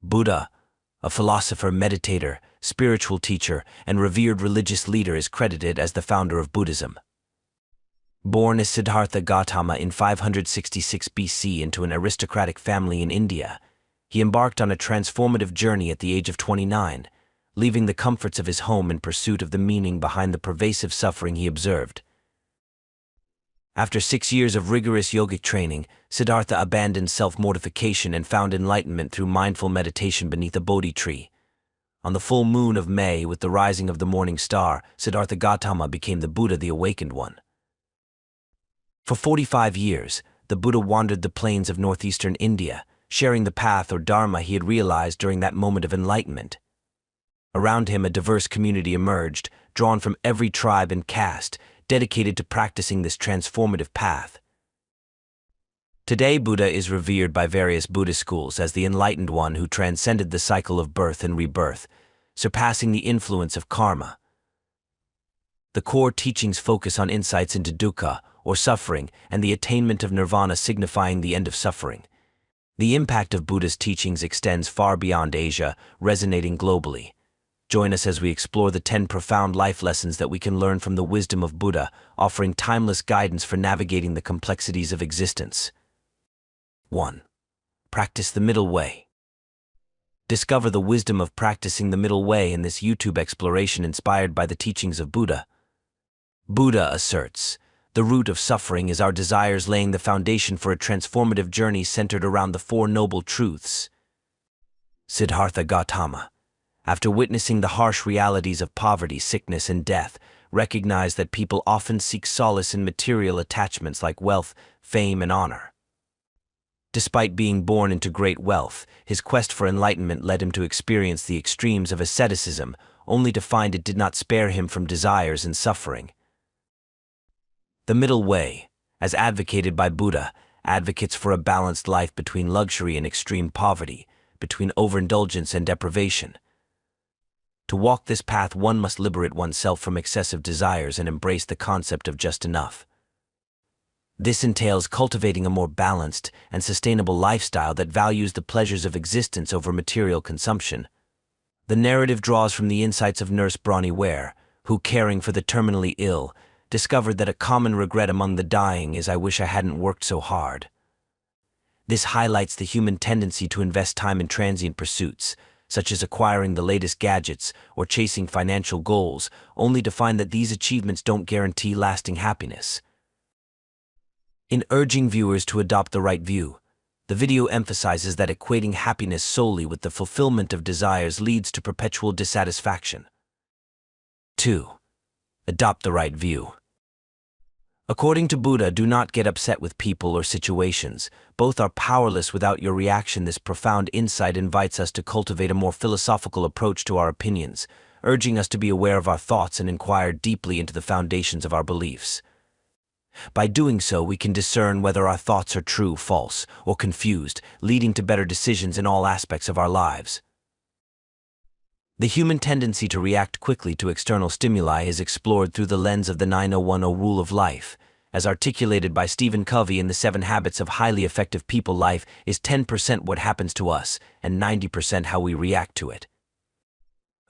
Buddha, a philosopher, meditator, spiritual teacher, and revered religious leader, is credited as the founder of Buddhism. Born as Siddhartha Gautama in 566 BC into an aristocratic family in India, he embarked on a transformative journey at the age of 29, leaving the comforts of his home in pursuit of the meaning behind the pervasive suffering he observed. After 6 years of rigorous yogic training, Siddhartha abandoned self-mortification and found enlightenment through mindful meditation beneath a Bodhi tree. On the full moon of May, with the rising of the morning star, Siddhartha Gautama became the Buddha, the awakened one. For 45 years, the Buddha wandered the plains of northeastern India, sharing the path or dharma he had realized during that moment of enlightenment. Around him, a diverse community emerged, drawn from every tribe and caste, dedicated to practicing this transformative path. Today, Buddha is revered by various Buddhist schools as the enlightened one who transcended the cycle of birth and rebirth, surpassing the influence of karma. The core teachings focus on insights into dukkha, or suffering, and the attainment of nirvana, signifying the end of suffering. The impact of Buddha's teachings extends far beyond Asia, resonating globally. Join us as we explore the 10 profound life lessons that we can learn from the wisdom of Buddha, offering timeless guidance for navigating the complexities of existence. 1. Practice the middle way. Discover the wisdom of practicing the middle way in this YouTube exploration inspired by the teachings of Buddha. Buddha asserts, the root of suffering is our desires, laying the foundation for a transformative journey centered around the 4 noble truths. Siddhartha Gautama, after witnessing the harsh realities of poverty, sickness, and death, recognized that people often seek solace in material attachments like wealth, fame, and honor. Despite being born into great wealth, his quest for enlightenment led him to experience the extremes of asceticism, only to find it did not spare him from desires and suffering. The middle way, as advocated by Buddha, advocates for a balanced life between luxury and extreme poverty, between overindulgence and deprivation. To walk this path, one must liberate oneself from excessive desires and embrace the concept of just enough. This entails cultivating a more balanced and sustainable lifestyle that values the pleasures of existence over material consumption. The narrative draws from the insights of Nurse Bronnie Ware, who, caring for the terminally ill, discovered that a common regret among the dying is, "I wish I hadn't worked so hard." This highlights the human tendency to invest time in transient pursuits, such as acquiring the latest gadgets or chasing financial goals, only to find that these achievements don't guarantee lasting happiness. In urging viewers to adopt the right view, the video emphasizes that equating happiness solely with the fulfillment of desires leads to perpetual dissatisfaction. 2. Adopt the right view. According to Buddha, do not get upset with people or situations. Both are powerless without your reaction. This profound insight invites us to cultivate a more philosophical approach to our opinions, urging us to be aware of our thoughts and inquire deeply into the foundations of our beliefs. By doing so, we can discern whether our thoughts are true, false, or confused, leading to better decisions in all aspects of our lives. The human tendency to react quickly to external stimuli is explored through the lens of the 9010 rule of life, as articulated by Stephen Covey in the 7 Habits of Highly Effective People. Life is 10% what happens to us and 90% how we react to it.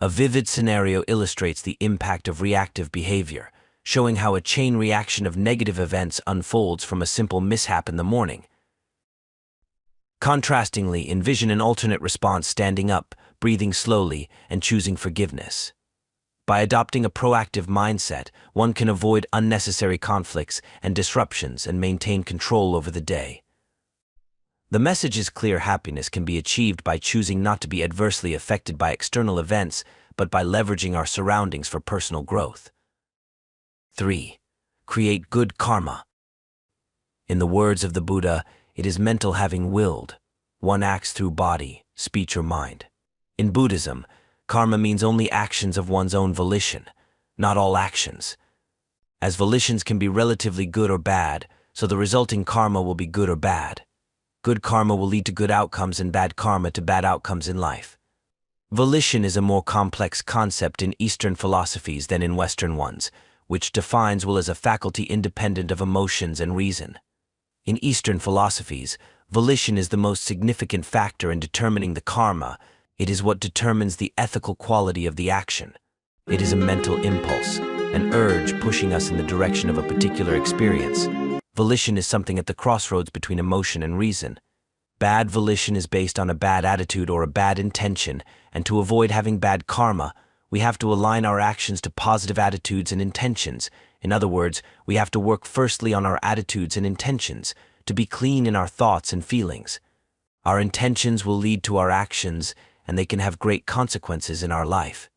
A vivid scenario illustrates the impact of reactive behavior, showing how a chain reaction of negative events unfolds from a simple mishap in the morning. Contrastingly, envision an alternate response: standing up, breathing slowly, and choosing forgiveness. By adopting a proactive mindset, one can avoid unnecessary conflicts and disruptions and maintain control over the day. The message is clear: happiness can be achieved by choosing not to be adversely affected by external events, but by leveraging our surroundings for personal growth. 3. Create good karma. In the words of the Buddha, it is mental, having willed. One acts through body, speech, or mind. In Buddhism, karma means only actions of one's own volition, not all actions. As volitions can be relatively good or bad, so the resulting karma will be good or bad. Good karma will lead to good outcomes and bad karma to bad outcomes in life. Volition is a more complex concept in Eastern philosophies than in Western ones, which defines will as a faculty independent of emotions and reason. In Eastern philosophies, Volition is the most significant factor in determining the karma. It is what determines the ethical quality of the action. It is a mental impulse, an urge pushing us in the direction of a particular experience. Volition is something at the crossroads between emotion and reason. Bad volition is based on a bad attitude or a bad intention, and to avoid having bad karma, we have to align our actions to positive attitudes and intentions. In other words, we have to work firstly on our attitudes and intentions, to be clean in our thoughts and feelings. Our intentions will lead to our actions, and they can have great consequences in our life.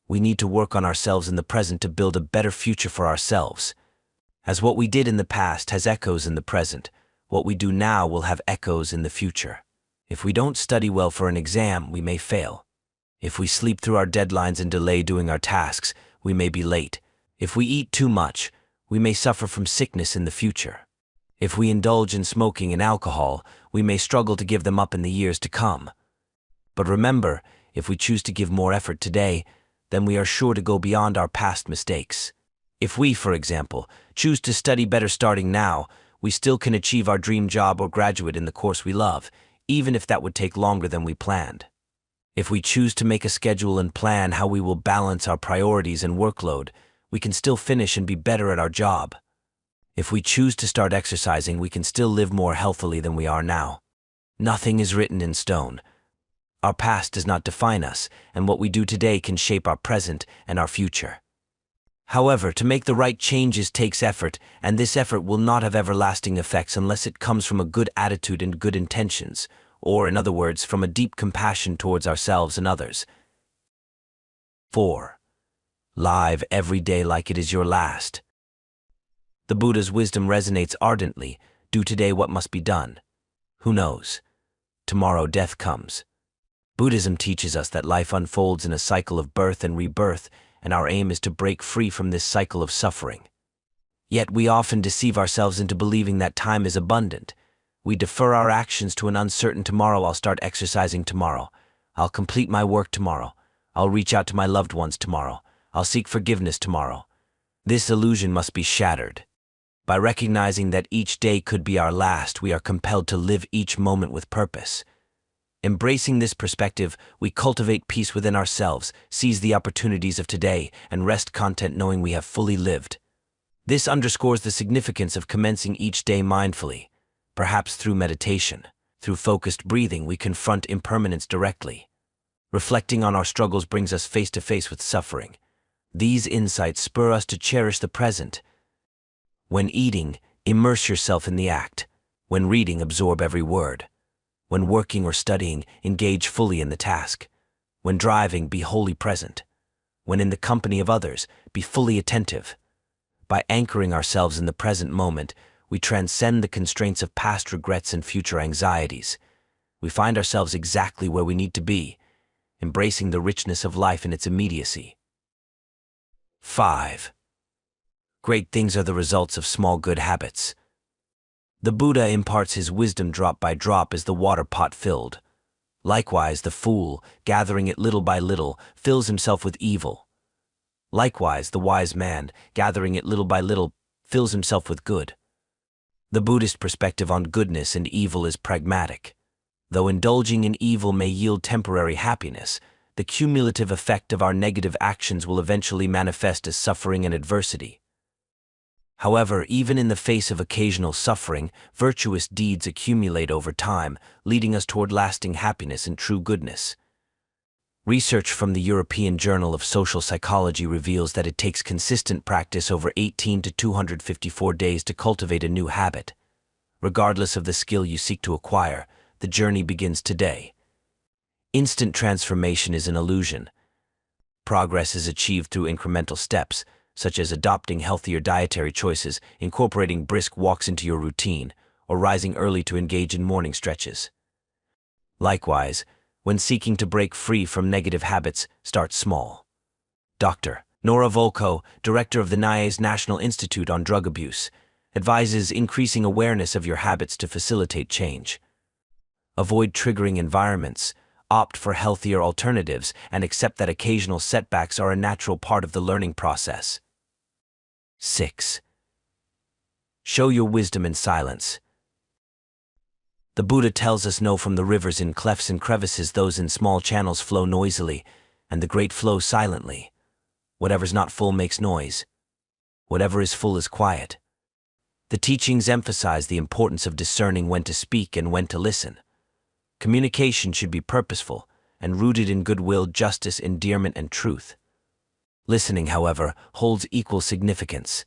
We need to work on ourselves in the present to build a better future for ourselves. As what we did in the past has echoes in the present, what we do now will have echoes in the future. If we don't study well for an exam, we may fail. If we sleep through our deadlines and delay doing our tasks, we may be late. If we eat too much, we may suffer from sickness in the future. If we indulge in smoking and alcohol, we may struggle to give them up in the years to come. But remember, if we choose to give more effort today, then we are sure to go beyond our past mistakes. If we, for example, choose to study better starting now, we still can achieve our dream job or graduate in the course we love, even if that would take longer than we planned. If we choose to make a schedule and plan how we will balance our priorities and workload, we can still finish and be better at our job. If we choose to start exercising, we can still live more healthily than we are now. Nothing is written in stone. Our past does not define us, and what we do today can shape our present and our future. However, to make the right changes takes effort, and this effort will not have everlasting effects unless it comes from a good attitude and good intentions, or, in other words, from a deep compassion towards ourselves and others. 4. Live every day like it is your last. The Buddha's wisdom resonates ardently. Do today what must be done. Who knows? Tomorrow death comes. Buddhism teaches us that life unfolds in a cycle of birth and rebirth, and our aim is to break free from this cycle of suffering. Yet we often deceive ourselves into believing that time is abundant. We defer our actions to an uncertain tomorrow. I'll start exercising tomorrow. I'll complete my work tomorrow. I'll reach out to my loved ones tomorrow. I'll seek forgiveness tomorrow. This illusion must be shattered. By recognizing that each day could be our last, we are compelled to live each moment with purpose. Embracing this perspective, we cultivate peace within ourselves, seize the opportunities of today, and rest content knowing we have fully lived. This underscores the significance of commencing each day mindfully. Perhaps through meditation, through focused breathing, we confront impermanence directly. Reflecting on our struggles brings us face to face with suffering. These insights spur us to cherish the present. When eating, immerse yourself in the act. When reading, absorb every word. When working or studying, engage fully in the task. When driving, be wholly present. When in the company of others, be fully attentive. By anchoring ourselves in the present moment, we transcend the constraints of past regrets and future anxieties. We find ourselves exactly where we need to be, embracing the richness of life in its immediacy. 5. Great things are the results of small good habits. The Buddha imparts his wisdom drop by drop as the water pot filled. Likewise, the fool, gathering it little by little, fills himself with evil. Likewise, the wise man, gathering it little by little, fills himself with good. The Buddhist perspective on goodness and evil is pragmatic. Though indulging in evil may yield temporary happiness, the cumulative effect of our negative actions will eventually manifest as suffering and adversity. However, even in the face of occasional suffering, virtuous deeds accumulate over time, leading us toward lasting happiness and true goodness. Research from the European Journal of Social Psychology reveals that it takes consistent practice over 18 to 254 days to cultivate a new habit. Regardless of the skill you seek to acquire, the journey begins today. Instant transformation is an illusion. Progress is achieved through incremental steps, such as adopting healthier dietary choices, incorporating brisk walks into your routine, or rising early to engage in morning stretches. Likewise, when seeking to break free from negative habits, start small. Dr. Nora Volkow, director of the NIA's National Institute on Drug Abuse, advises increasing awareness of your habits to facilitate change. Avoid triggering environments, opt for healthier alternatives, and accept that occasional setbacks are a natural part of the learning process. 6. Show your wisdom in silence. The Buddha tells us no from the rivers in clefts and crevices, those in small channels flow noisily, and the great flow silently. Whatever's not full makes noise. Whatever is full is quiet. The teachings emphasize the importance of discerning when to speak and when to listen. Communication should be purposeful and rooted in goodwill, justice, endearment, and truth. Listening, however, holds equal significance.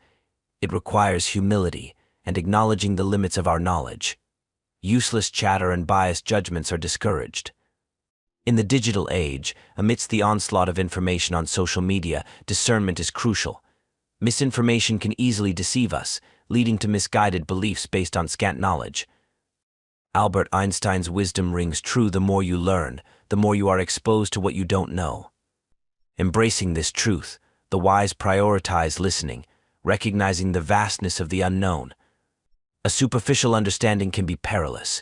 It requires humility and acknowledging the limits of our knowledge. Useless chatter and biased judgments are discouraged. In the digital age, amidst the onslaught of information on social media, discernment is crucial. Misinformation can easily deceive us, leading to misguided beliefs based on scant knowledge. Albert Einstein's wisdom rings true: the more you learn, the more you are exposed to what you don't know. Embracing this truth, the wise prioritize listening, recognizing the vastness of the unknown. A superficial understanding can be perilous.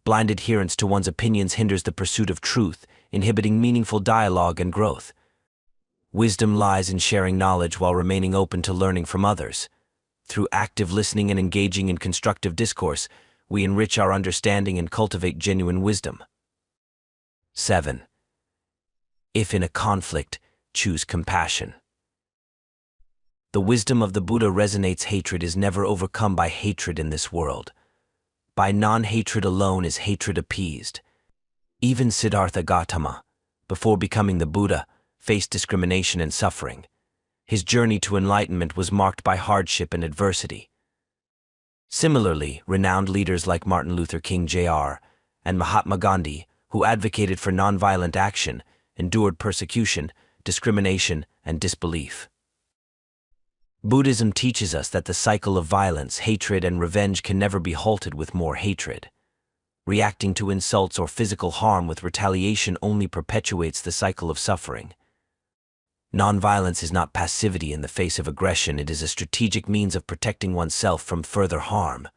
Blind adherence to one's opinions hinders the pursuit of truth, inhibiting meaningful dialogue and growth. Wisdom lies in sharing knowledge while remaining open to learning from others. Through active listening and engaging in constructive discourse, we enrich our understanding and cultivate genuine wisdom. 7. If in a conflict, choose compassion. The wisdom of the Buddha resonates: hatred is never overcome by hatred in this world. By non-hatred alone is hatred appeased. Even Siddhartha Gautama, before becoming the Buddha, faced discrimination and suffering. His journey to enlightenment was marked by hardship and adversity. Similarly, renowned leaders like Martin Luther King Jr. and Mahatma Gandhi, who advocated for nonviolent action, endured persecution, discrimination, and disbelief. Buddhism teaches us that the cycle of violence, hatred, and revenge can never be halted with more hatred. Reacting to insults or physical harm with retaliation only perpetuates the cycle of suffering. Nonviolence is not passivity in the face of aggression, it is a strategic means of protecting oneself from further harm.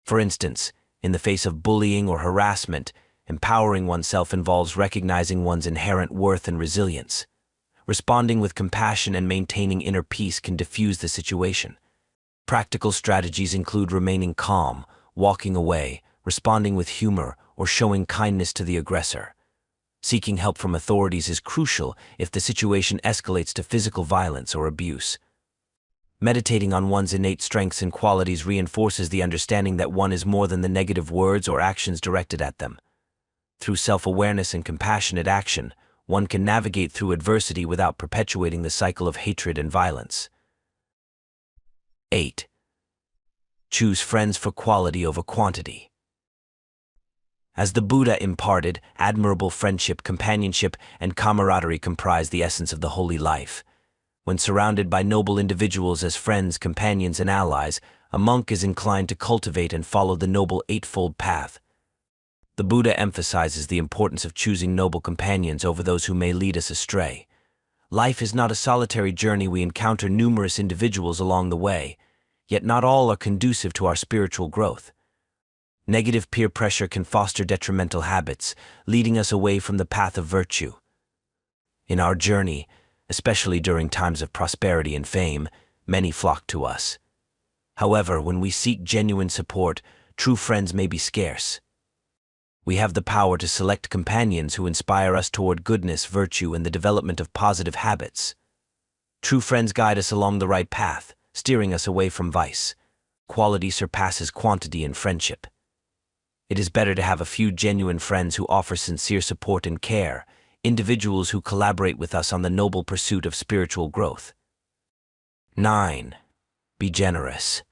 For instance, in the face of bullying or harassment, empowering oneself involves recognizing one's inherent worth and resilience. Responding with compassion and maintaining inner peace can diffuse the situation. Practical strategies include remaining calm, walking away, responding with humor, or showing kindness to the aggressor. Seeking help from authorities is crucial if the situation escalates to physical violence or abuse. Meditating on one's innate strengths and qualities reinforces the understanding that one is more than the negative words or actions directed at them. Through self-awareness and compassionate action, one can navigate through adversity without perpetuating the cycle of hatred and violence. 8. Choose friends for quality over quantity. As the Buddha imparted, admirable friendship, companionship, and camaraderie comprise the essence of the holy life. When surrounded by noble individuals as friends, companions, and allies, a monk is inclined to cultivate and follow the noble eightfold path. The Buddha emphasizes the importance of choosing noble companions over those who may lead us astray. Life is not a solitary journey. We encounter numerous individuals along the way, yet not all are conducive to our spiritual growth. Negative peer pressure can foster detrimental habits, leading us away from the path of virtue. In our journey, especially during times of prosperity and fame, many flock to us. However, when we seek genuine support, true friends may be scarce. We have the power to select companions who inspire us toward goodness, virtue, and the development of positive habits. True friends guide us along the right path, steering us away from vice. Quality surpasses quantity in friendship. It is better to have a few genuine friends who offer sincere support and care, individuals who collaborate with us on the noble pursuit of spiritual growth. 9. Be generous.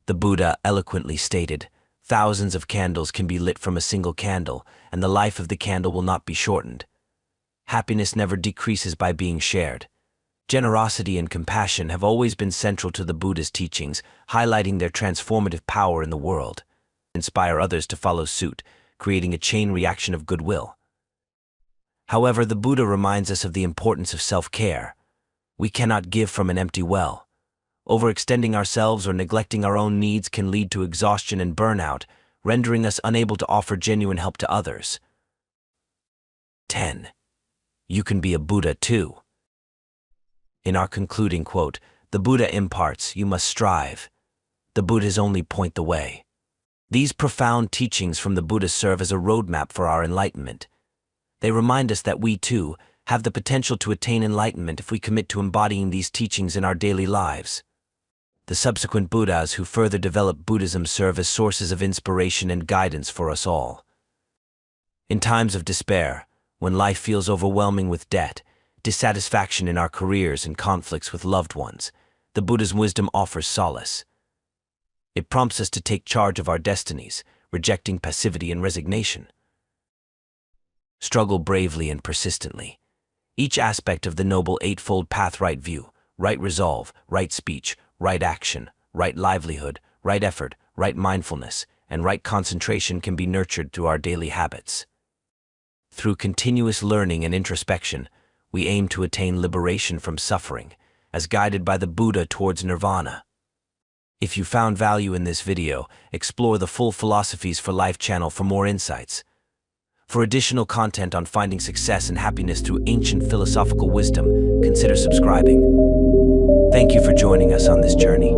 The Buddha eloquently stated, "Thousands of candles can be lit from a single candle, and the life of the candle will not be shortened." Happiness never decreases by being shared. Generosity and compassion have always been central to the Buddha's teachings, highlighting their transformative power in the world. Inspire others to follow suit, creating a chain reaction of goodwill. However, the Buddha reminds us of the importance of self-care. We cannot give from an empty well. Overextending ourselves or neglecting our own needs can lead to exhaustion and burnout, rendering us unable to offer genuine help to others. 10. You can be a Buddha too. In our concluding quote, the Buddha imparts, "You must strive. The Buddhas only point the way." These profound teachings from the Buddha serve as a roadmap for our enlightenment. They remind us that we, too, have the potential to attain enlightenment if we commit to embodying these teachings in our daily lives. The subsequent Buddhas who further developed Buddhism serve as sources of inspiration and guidance for us all. In times of despair, when life feels overwhelming with debt, dissatisfaction in our careers, and conflicts with loved ones, the Buddha's wisdom offers solace. It prompts us to take charge of our destinies, rejecting passivity and resignation. Struggle bravely and persistently. Each aspect of the Noble Eightfold Path: right view, right resolve, right speech, right action, right livelihood, right effort, right mindfulness, and right concentration can be nurtured through our daily habits. Through continuous learning and introspection, we aim to attain liberation from suffering, as guided by the Buddha towards nirvana. If you found value in this video, explore the full Philosophies for Life channel for more insights. For additional content on finding success and happiness through ancient philosophical wisdom, consider subscribing. Thank you for joining us on this journey.